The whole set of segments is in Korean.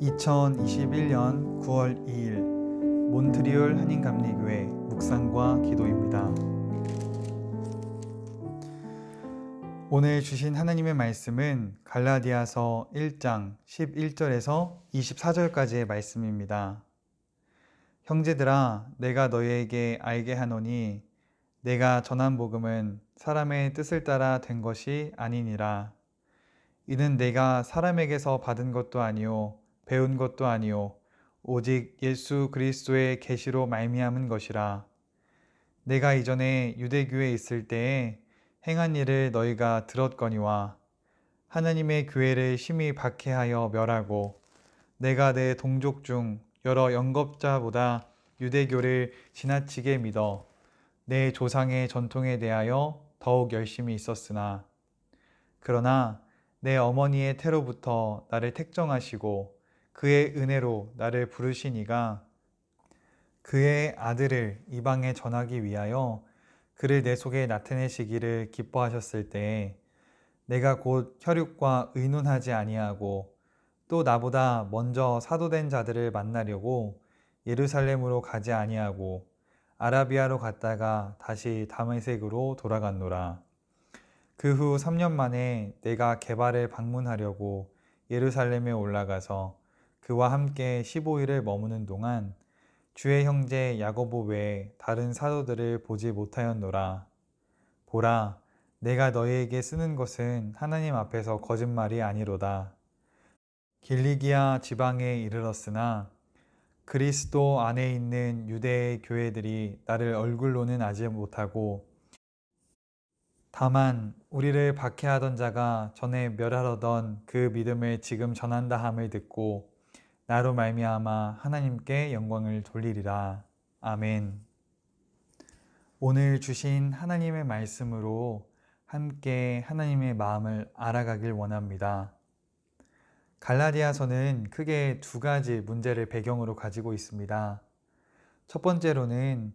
2021년 9월 2일 몬트리올 한인감리교회 묵상과 기도입니다. 오늘 주신 하나님의 말씀은 갈라디아서 1장 11절에서 24절까지의 말씀입니다. 형제들아, 내가 너희에게 알게 하노니 내가 전한 복음은 사람의 뜻을 따라 된 것이 아니니라. 이는 내가 사람에게서 받은 것도 아니요 배운 것도 아니요 오직 예수 그리스도의 계시로 말미암은 것이라. 내가 이전에 유대교에 있을 때에 행한 일을 너희가 들었거니와 하나님의 교회를 심히 박해하여 멸하고 내가 내 동족 중 여러 영겁자보다 유대교를 지나치게 믿어 내 조상의 전통에 대하여 더욱 열심히 있었으나 그러나 내 어머니의 태로부터 나를 택정하시고 그의 은혜로 나를 부르시니가 그의 아들을 이방에 전하기 위하여 그를 내 속에 나타내시기를 기뻐하셨을 때에 내가 곧 혈육과 의논하지 아니하고 또 나보다 먼저 사도된 자들을 만나려고 예루살렘으로 가지 아니하고 아라비아로 갔다가 다시 다메섹으로 돌아갔노라. 그 후 3년 만에 내가 게바를 방문하려고 예루살렘에 올라가서 그와 함께 15일을 머무는 동안 주의 형제 야고보 외에 다른 사도들을 보지 못하였노라. 보라, 내가 너희에게 쓰는 것은 하나님 앞에서 거짓말이 아니로다. 길리기아 지방에 이르렀으나 그리스도 안에 있는 유대의 교회들이 나를 얼굴로는 아지 못하고 다만 우리를 박해하던 자가 전에 멸하려던 그 믿음을 지금 전한다 함을 듣고 나로 말미암아 하나님께 영광을 돌리리라. 아멘. 오늘 주신 하나님의 말씀으로 함께 하나님의 마음을 알아가길 원합니다. 갈라디아서는 크게 두 가지 문제를 배경으로 가지고 있습니다. 첫 번째로는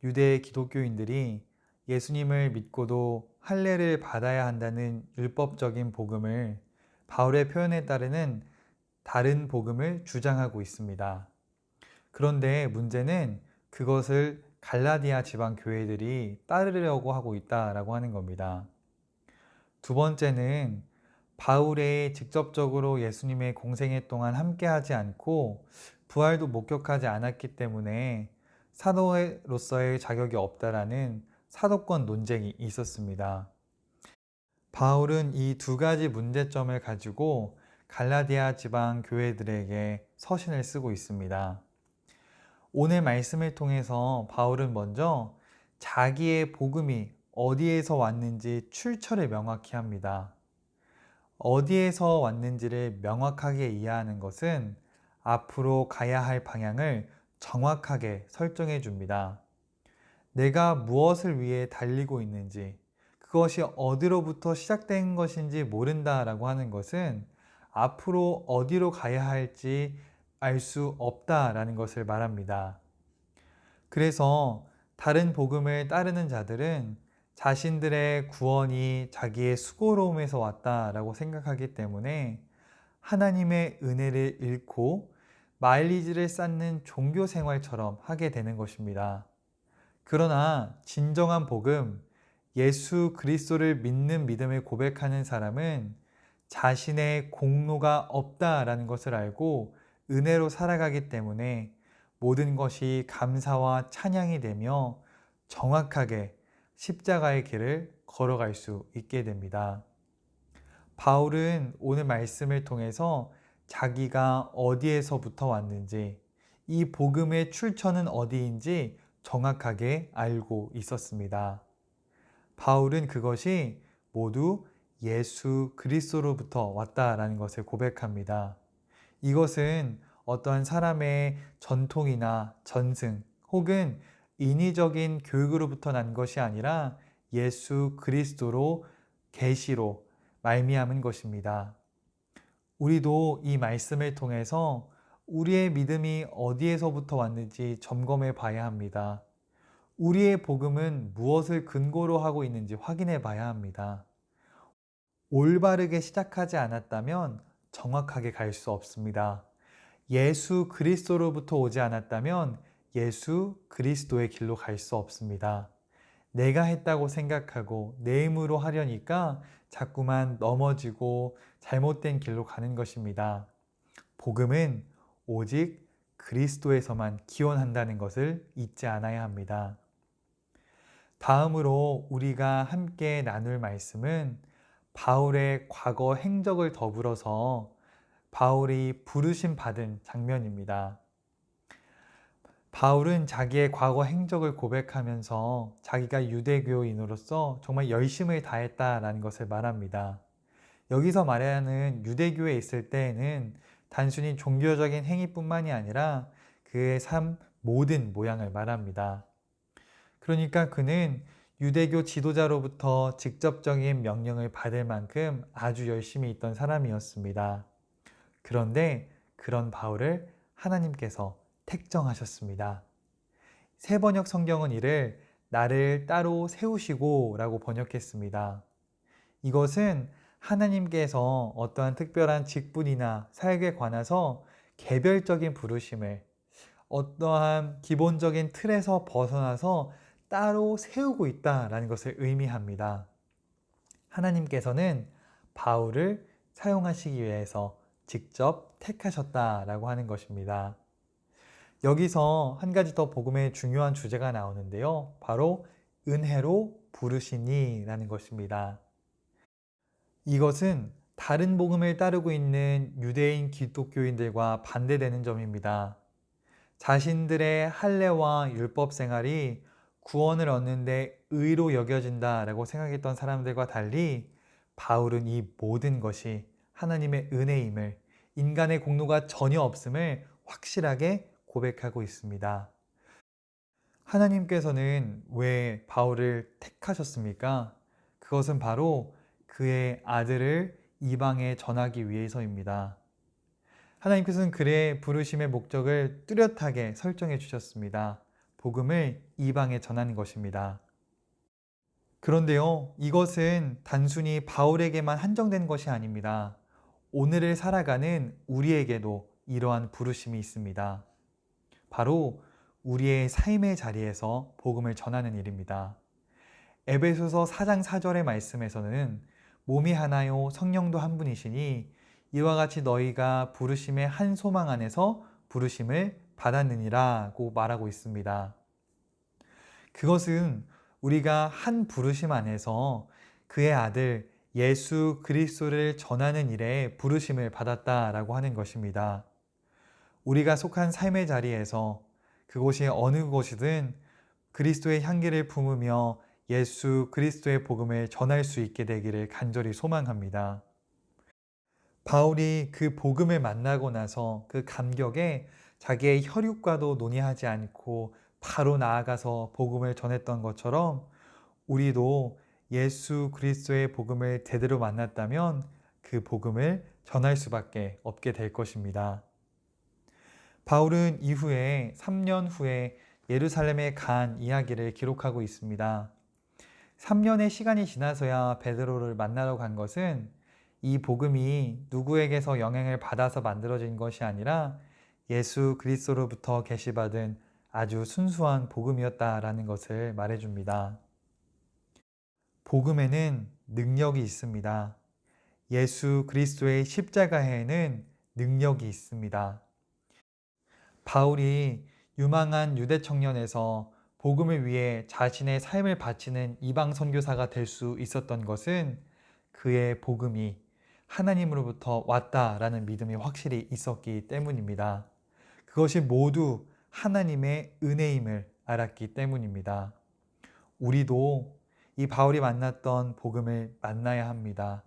유대 기독교인들이 예수님을 믿고도 할례를 받아야 한다는 율법적인 복음을 바울의 표현에 따르는 다른 복음을 주장하고 있습니다. 그런데 문제는 그것을 갈라디아 지방 교회들이 따르려고 하고 있다라고 하는 겁니다. 두 번째는 바울의 직접적으로 예수님의 공생애 동안 함께하지 않고 부활도 목격하지 않았기 때문에 사도로서의 자격이 없다라는 사도권 논쟁이 있었습니다. 바울은 이 두 가지 문제점을 가지고 갈라디아 지방 교회들에게 서신을 쓰고 있습니다. 오늘 말씀을 통해서 바울은 먼저 자기의 복음이 어디에서 왔는지 출처를 명확히 합니다. 어디에서 왔는지를 명확하게 이해하는 것은 앞으로 가야 할 방향을 정확하게 설정해 줍니다. 내가 무엇을 위해 달리고 있는지, 그것이 어디로부터 시작된 것인지 모른다라고 하는 것은 앞으로 어디로 가야 할지 알 수 없다라는 것을 말합니다. 그래서 다른 복음을 따르는 자들은 자신들의 구원이 자기의 수고로움에서 왔다라고 생각하기 때문에 하나님의 은혜를 잃고 마일리지를 쌓는 종교 생활처럼 하게 되는 것입니다. 그러나 진정한 복음, 예수 그리스도를 믿는 믿음을 고백하는 사람은 자신의 공로가 없다라는 것을 알고 은혜로 살아가기 때문에 모든 것이 감사와 찬양이 되며 정확하게 십자가의 길을 걸어갈 수 있게 됩니다. 바울은 오늘 말씀을 통해서 자기가 어디에서부터 왔는지, 이 복음의 출처는 어디인지 정확하게 알고 있었습니다. 바울은 그것이 모두 예수 그리스도로부터 왔다라는 것을 고백합니다. 이것은 어떠한 사람의 전통이나 전승 혹은 인위적인 교육으로부터 난 것이 아니라 예수 그리스도로 계시로 말미암은 것입니다. 우리도 이 말씀을 통해서 우리의 믿음이 어디에서부터 왔는지 점검해 봐야 합니다. 우리의 복음은 무엇을 근거로 하고 있는지 확인해 봐야 합니다. 올바르게 시작하지 않았다면 정확하게 갈 수 없습니다. 예수 그리스도로부터 오지 않았다면 예수 그리스도의 길로 갈 수 없습니다. 내가 했다고 생각하고 내 힘으로 하려니까 자꾸만 넘어지고 잘못된 길로 가는 것입니다. 복음은 오직 그리스도에서만 기원한다는 것을 잊지 않아야 합니다. 다음으로 우리가 함께 나눌 말씀은 바울의 과거 행적을 더불어서 바울이 부르심 받은 장면입니다. 바울은 자기의 과거 행적을 고백하면서 자기가 유대교인으로서 정말 열심을 다했다라는 것을 말합니다. 여기서 말하는 유대교에 있을 때에는 단순히 종교적인 행위뿐만이 아니라 그의 삶 모든 모양을 말합니다. 그러니까 그는 유대교 지도자로부터 직접적인 명령을 받을 만큼 아주 열심히 있던 사람이었습니다. 그런데 그런 바울을 하나님께서 택정하셨습니다. 세번역 성경은 이를 나를 따로 세우시고 라고 번역했습니다. 이것은 하나님께서 어떠한 특별한 직분이나 사역에 관해서 개별적인 부르심을 어떠한 기본적인 틀에서 벗어나서 따로 세우고 있다라는 것을 의미합니다. 하나님께서는 바울을 사용하시기 위해서 직접 택하셨다라고 하는 것입니다. 여기서 한 가지 더 복음의 중요한 주제가 나오는데요. 바로 은혜로 부르시니 라는 것입니다. 이것은 다른 복음을 따르고 있는 유대인 기독교인들과 반대되는 점입니다. 자신들의 할례와 율법 생활이 구원을 얻는데 의로 여겨진다라고 생각했던 사람들과 달리 바울은 이 모든 것이 하나님의 은혜임을, 인간의 공로가 전혀 없음을 확실하게 고백하고 있습니다. 하나님께서는 왜 바울을 택하셨습니까? 그것은 바로 그의 아들을 이방에 전하기 위해서입니다. 하나님께서는 그의 부르심의 목적을 뚜렷하게 설정해 주셨습니다. 복음을 이방에 전하는 것입니다. 그런데요, 이것은 단순히 바울에게만 한정된 것이 아닙니다. 오늘을 살아가는 우리에게도 이러한 부르심이 있습니다. 바로 우리의 삶의 자리에서 복음을 전하는 일입니다. 에베소서 4장 4절의 말씀에서는 몸이 하나요 성령도 한 분이시니 이와 같이 너희가 부르심의 한 소망 안에서 부르심을 받았느니라고 말하고 있습니다. 그것은 우리가 한 부르심 안에서 그의 아들 예수 그리스도를 전하는 일에 부르심을 받았다라고 하는 것입니다. 우리가 속한 삶의 자리에서 그곳이 어느 곳이든 그리스도의 향기를 품으며 예수 그리스도의 복음을 전할 수 있게 되기를 간절히 소망합니다. 바울이 그 복음을 만나고 나서 그 감격에 자기의 혈육과도 논의하지 않고 바로 나아가서 복음을 전했던 것처럼 우리도 예수 그리스도의 복음을 제대로 만났다면 그 복음을 전할 수밖에 없게 될 것입니다. 바울은 이후에 3년 후에 예루살렘에 간 이야기를 기록하고 있습니다. 3년의 시간이 지나서야 베드로를 만나러 간 것은 이 복음이 누구에게서 영향을 받아서 만들어진 것이 아니라 예수 그리스도로부터 계시받은 아주 순수한 복음이었다라는 것을 말해줍니다. 복음에는 능력이 있습니다. 예수 그리스도의 십자가에는 능력이 있습니다. 바울이 유망한 유대 청년에서 복음을 위해 자신의 삶을 바치는 이방 선교사가 될 수 있었던 것은 그의 복음이 하나님으로부터 왔다라는 믿음이 확실히 있었기 때문입니다. 그것이 모두 하나님의 은혜임을 알았기 때문입니다. 우리도 이 바울이 만났던 복음을 만나야 합니다.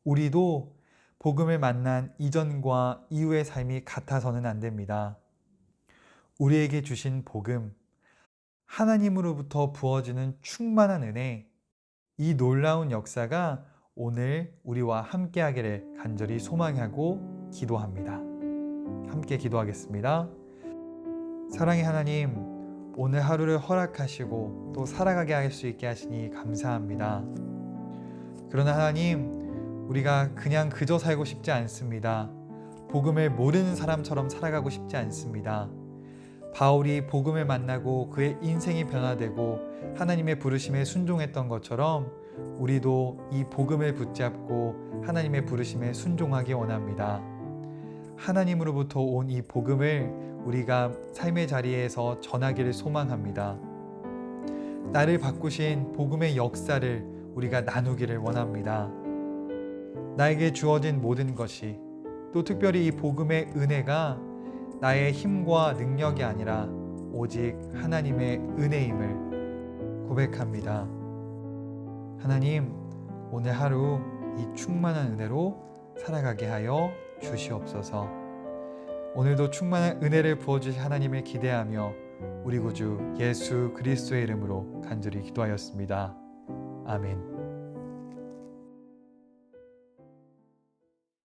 우리도 복음을 만난 이전과 이후의 삶이 같아서는 안 됩니다. 우리에게 주신 복음, 하나님으로부터 부어지는 충만한 은혜, 이 놀라운 역사가 오늘 우리와 함께 하기를 간절히 소망하고 기도합니다. 함께 기도하겠습니다. 사랑의 하나님, 오늘 하루를 허락하시고 또 살아가게 할 수 있게 하시니 감사합니다. 그러나 하나님, 우리가 그냥 그저 살고 싶지 않습니다. 복음을 모르는 사람처럼 살아가고 싶지 않습니다. 바울이 복음을 만나고 그의 인생이 변화되고 하나님의 부르심에 순종했던 것처럼 우리도 이 복음을 붙잡고 하나님의 부르심에 순종하기 원합니다. 하나님으로부터 온 이 복음을 우리가 삶의 자리에서 전하기를 소망합니다. 나를 바꾸신 복음의 역사를 우리가 나누기를 원합니다. 나에게 주어진 모든 것이, 또 특별히 이 복음의 은혜가 나의 힘과 능력이 아니라 오직 하나님의 은혜임을 고백합니다. 하나님, 오늘 하루 이 충만한 은혜로 살아가게 하여 주시옵소서. 오늘도 충만한 은혜를 부어주실 하나님을 기대하며 우리 구주 예수 그리스도의 이름으로 간절히 기도하였습니다. 아멘.